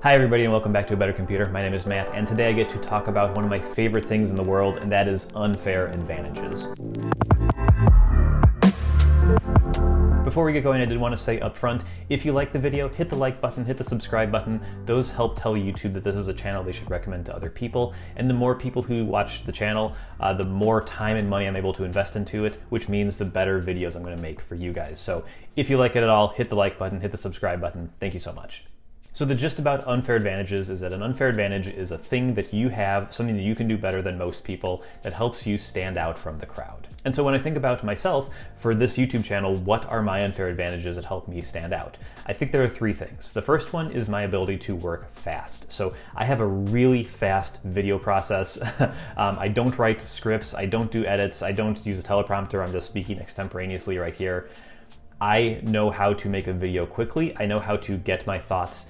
Hi everybody and welcome back to A Better Computer. My name is Matt and today I get to talk about one of my favorite things in the world, and that is unfair advantages. Before we get going, I did want to say up front, if you like the video, hit the like button, hit the subscribe button. Those help tell YouTube that this is a channel they should recommend to other people. And the more people who watch the channel, the more time and money I'm able to invest into it, which means the better videos I'm going to make for you guys. So if you like it at all, hit the like button, hit the subscribe button. Thank you so much. So the gist about unfair advantages is that an unfair advantage is a thing that you have, something that you can do better than most people, that helps you stand out from the crowd. And so when I think about myself, for this YouTube channel, what are my unfair advantages that help me stand out? I think there are three things. The first one is my ability to work fast. So I have a really fast video process. I don't write scripts, I don't do edits, I don't use a teleprompter, I'm just speaking extemporaneously right here. I know how to make a video quickly. I know how to get my thoughts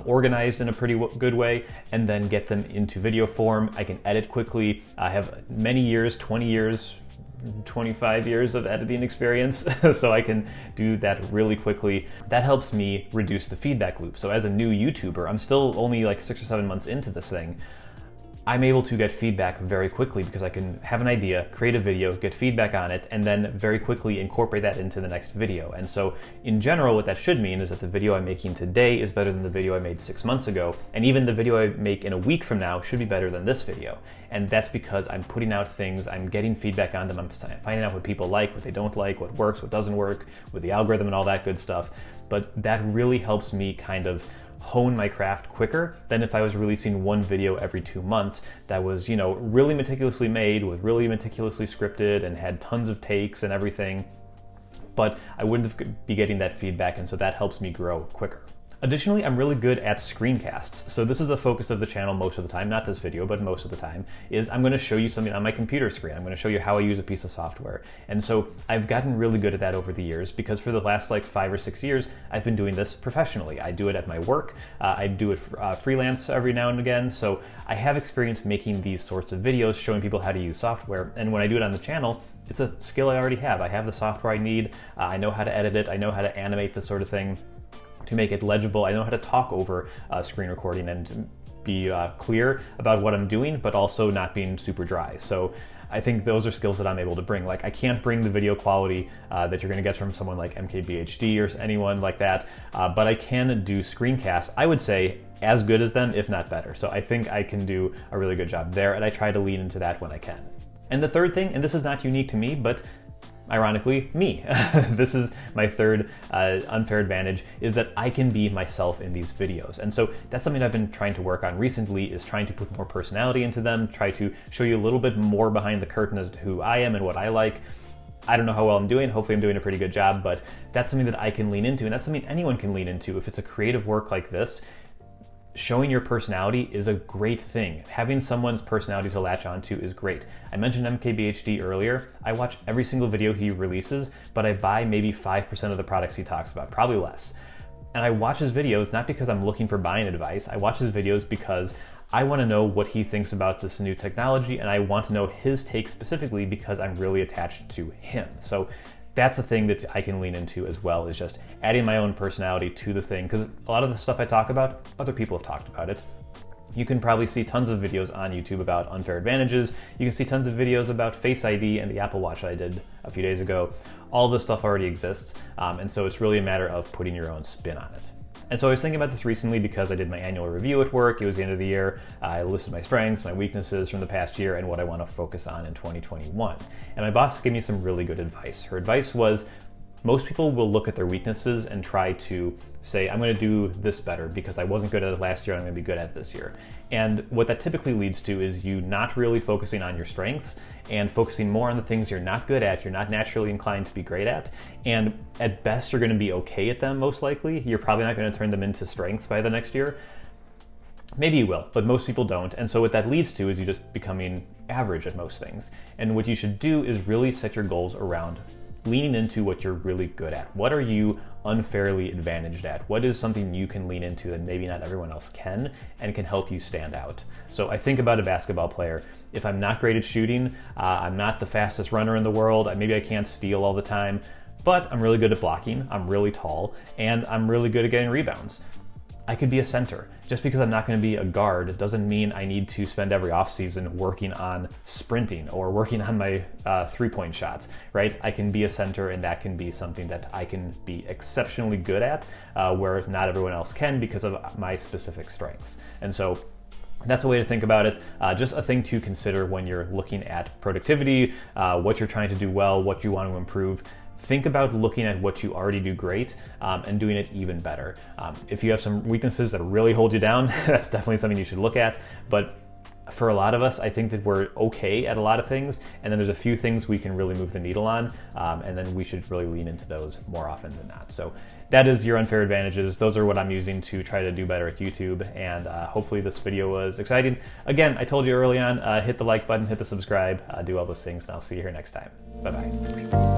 organized in a pretty good way and then get them into video form. I can edit quickly. I have many years, 20 years, 25 years of editing experience, so I can do that really quickly. That helps me reduce the feedback loop. So as a new YouTuber, I'm still only like 6 or 7 months into this thing. I'm able to get feedback very quickly because I can have an idea, create a video, get feedback on it, and then very quickly incorporate that into the next video. And so in general, what that should mean is that the video I'm making today is better than the video I made 6 months ago. And even the video I make in a week from now should be better than this video. And that's because I'm putting out things, I'm getting feedback on them, I'm finding out what people like, what they don't like, what works, what doesn't work, with the algorithm and all that good stuff. But that really helps me kind of hone my craft quicker than if I was releasing one video every 2 months that was, you know, really meticulously made, was really meticulously scripted and had tons of takes and everything. But I wouldn't be getting that feedback, and so that helps me grow quicker. Additionally, I'm really good at screencasts. So this is the focus of the channel most of the time, not this video, but most of the time, is I'm gonna show you something on my computer screen. I'm gonna show you how I use a piece of software. And so I've gotten really good at that over the years because for the last like 5 or 6 years, I've been doing this professionally. I do it at my work. I do it freelance every now and again. So I have experience making these sorts of videos, showing people how to use software. And when I do it on the channel, it's a skill I already have. I have the software I need. I know how to edit it. I know how to animate this sort of thing to make it legible. I know how to talk over screen recording and be clear about what I'm doing, but also not being super dry. So I think those are skills that I'm able to bring. Like I can't bring the video quality that you're gonna get from someone like MKBHD or anyone like that, but I can do screencasts, I would say, as good as them, if not better. So I think I can do a really good job there, and I try to lean into that when I can. And the third thing, and this is not unique to me, but ironically, me. This is my third unfair advantage, is that I can be myself in these videos. And so that's something I've been trying to work on recently, is trying to put more personality into them, try to show you a little bit more behind the curtain as to who I am and what I like. I don't know how well I'm doing. Hopefully I'm doing a pretty good job, but that's something that I can lean into, and that's something anyone can lean into. If it's a creative work like this, showing your personality is a great thing. Having someone's personality to latch onto is great. I mentioned MKBHD earlier. I watch every single video he releases, but I buy maybe 5% of the products he talks about, probably less. And I watch his videos not because I'm looking for buying advice. I watch his videos because I want to know what he thinks about this new technology, and I want to know his take specifically because I'm really attached to him. So that's the thing that I can lean into as well, is just adding my own personality to the thing, because a lot of the stuff I talk about, other people have talked about it. You can probably see tons of videos on YouTube about unfair advantages. You can see tons of videos about Face ID and the Apple Watch I did a few days ago. All this stuff already exists, and so it's really a matter of putting your own spin on it. And so I was thinking about this recently because I did my annual review at work. It was the end of the year. I listed my strengths, my weaknesses from the past year, and what I want to focus on in 2021. And my boss gave me some really good advice. Her advice was, most people will look at their weaknesses and try to say, I'm going to do this better because I wasn't good at it last year, I'm going to be good at it this year. And what that typically leads to is you not really focusing on your strengths and focusing more on the things you're not good at, you're not naturally inclined to be great at. And at best, you're going to be okay at them, most likely. You're probably not going to turn them into strengths by the next year. Maybe you will, but most people don't. And so what that leads to is you just becoming average at most things. And what you should do is really set your goals around leaning into what you're really good at. What are you unfairly advantaged at? What is something you can lean into that maybe not everyone else can and can help you stand out? So I think about a basketball player. If I'm not great at shooting, I'm not the fastest runner in the world, maybe I can't steal all the time, but I'm really good at blocking, I'm really tall, and I'm really good at getting rebounds. I could be a center. Just because I'm not going to be a guard doesn't mean I need to spend every offseason working on sprinting or working on my three-point shots, right? I can be a center, and that can be something that I can be exceptionally good at, where not everyone else can because of my specific strengths. And so that's a way to think about it. Just a thing to consider when you're looking at productivity, what you're trying to do well, what you want to improve. Think about looking at what you already do great and doing it even better. If you have some weaknesses that really hold you down, that's definitely something you should look at. But for a lot of us, I think that we're okay at a lot of things, and then there's a few things we can really move the needle on, and then we should really lean into those more often than not. So that is your unfair advantages. Those are what I'm using to try to do better at YouTube, and hopefully this video was exciting. Again, I told you early on, hit the like button, hit the subscribe, do all those things, and I'll see you here next time. Bye-bye.